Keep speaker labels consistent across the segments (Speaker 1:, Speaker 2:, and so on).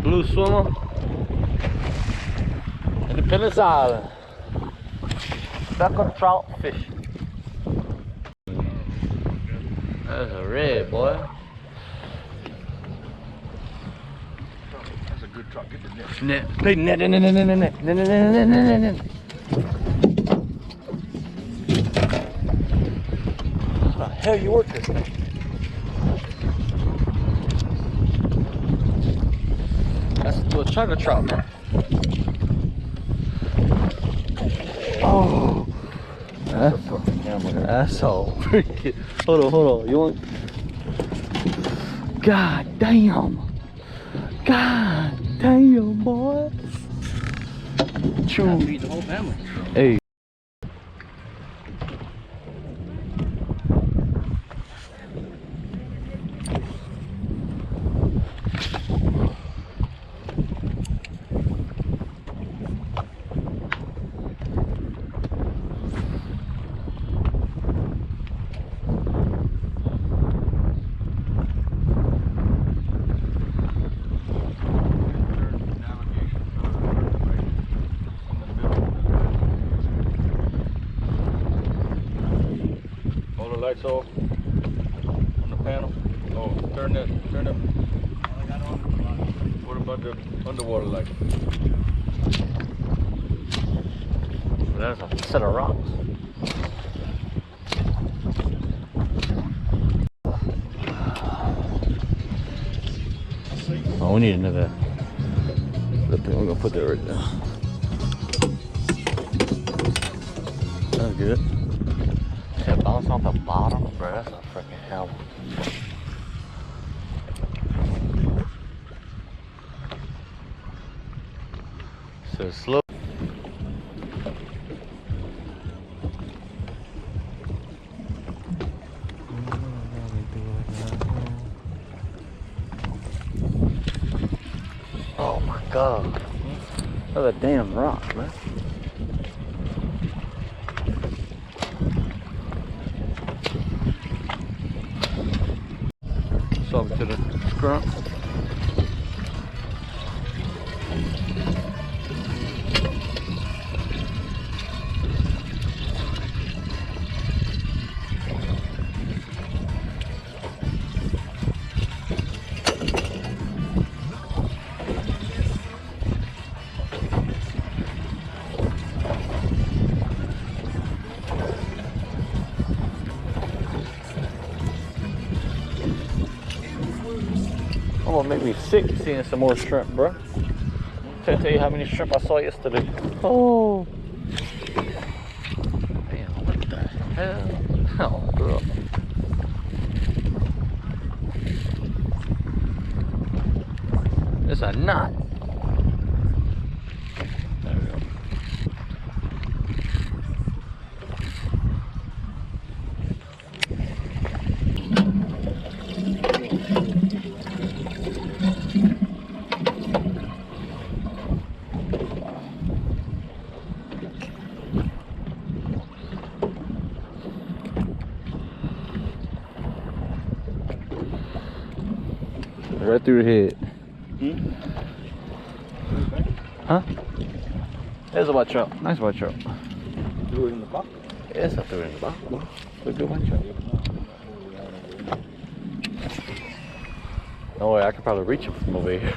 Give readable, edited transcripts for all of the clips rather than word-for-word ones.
Speaker 1: Blue swimmer. Independence Island. Speckled trout fish. That's a red, boy.
Speaker 2: That's a good trout. Get the net.
Speaker 1: Net. Hey, net. How the hell you work this thing? That's a little chugger trout, man. Oh, that's all freaking. Hold on. You want? God damn, boy. Chew.
Speaker 2: Feed the whole family.
Speaker 1: Hey.
Speaker 2: Lights off on the panel. Oh, turn them. What about the underwater light?
Speaker 1: That's a set of rocks. Oh, we need another. We're gonna put that right there. That's good. That bounce off the bottom, bro. That's a freaking hell. So slow. Oh my God. That's a damn rock, man. Over to the front. Oh, it make me sick seeing some more shrimp, bro. Can't tell you how many shrimp I saw yesterday. Oh, damn! What the hell? Oh, bro. It's a knot. There we go. Right through the head. Huh? There's a white trout. Nice white trout.
Speaker 2: Threw it in the box?
Speaker 1: Yes, I threw it in the box. Good white trout. No way, I could probably reach him from over here.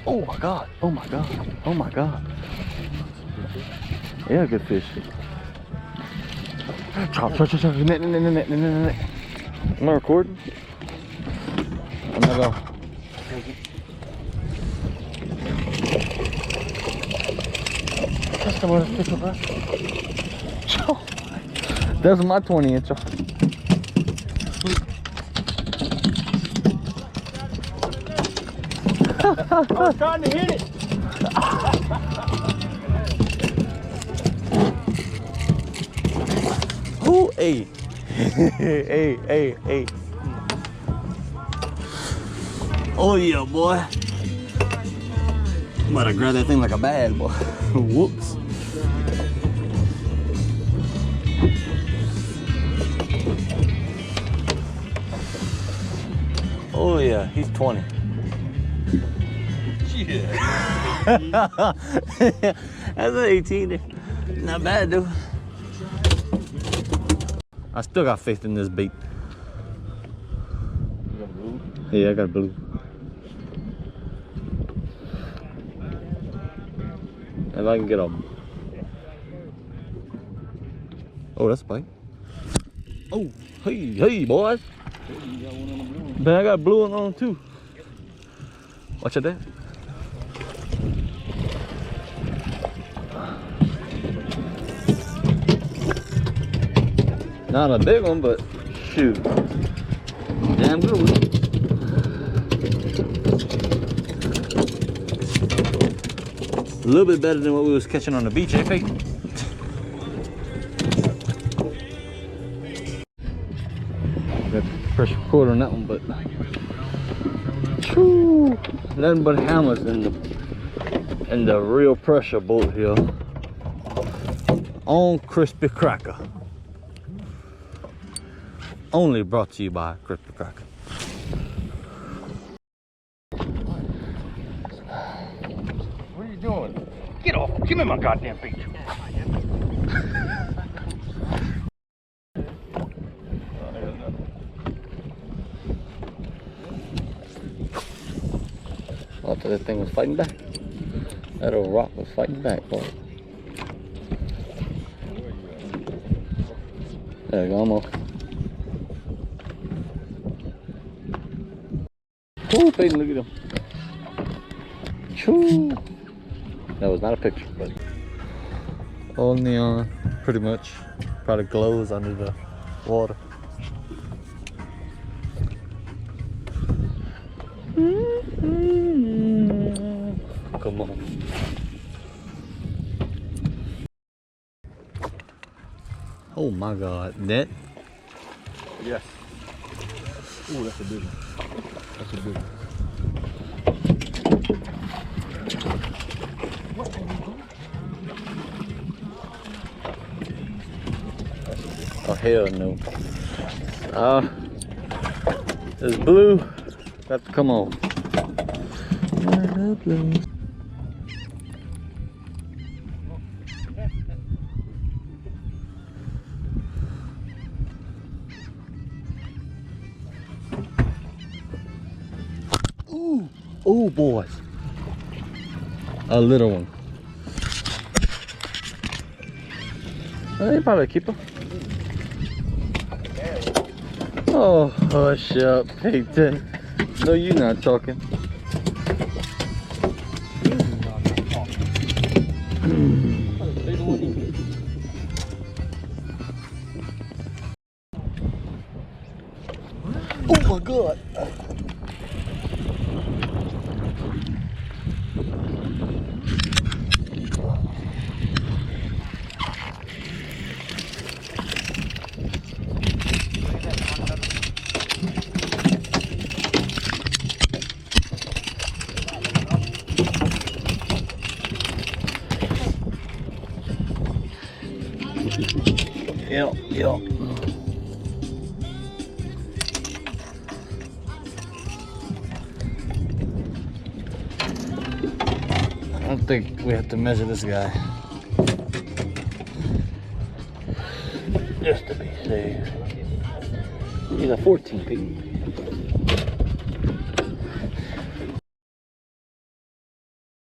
Speaker 1: Oh my God. Oh my God. Oh my God. Yeah, good fish. Chop. Net. Am I recording? I'm not going. That's the one that's bro. That's my 20-inch.
Speaker 2: I was trying to hit it.
Speaker 1: Who? Hey. Hey. Oh yeah, boy. I'm about to grab that thing like a bag, boy. Whoops. Yeah, he's 20.
Speaker 2: Yeah.
Speaker 1: That's an 18. Not bad, dude. I still got faith in this bait.
Speaker 2: You got blue?
Speaker 1: Yeah, I got blue. If I can get them. Oh, that's a bite. Oh, hey, boys.
Speaker 2: You got one on the blue.
Speaker 1: Man, I got blue on too. Watch out there. Not a big one, but shoot. Damn good one. A little bit better than what we was catching on the beach, eh, Pete? Got pressure cord on that one, but whew, nothing but hammers in the real pressure boat here on Crispy Cracker. Only brought to you by Crispy Cracker.
Speaker 2: What are you doing? Get off. Give me my goddamn bait.
Speaker 1: I thought that thing was fighting back. That old rock was fighting back, boy. There we go, almost. Ooh, Peyton, look at him. Choo. That was not a picture, but all neon, pretty much. Probably glows under the water. Come on. Oh my God, net?
Speaker 2: Yes. Ooh, that's a big one. That's a big one.
Speaker 1: Oh hell no. It's blue. Got to come on. Blue. Ooh, oh boys. A little one. You probably keep him. Oh, hush up, Peyton. No, you're not talking. Oh my God. Yep. I don't think we have to measure this guy. Just to be safe. He's a 14 feet.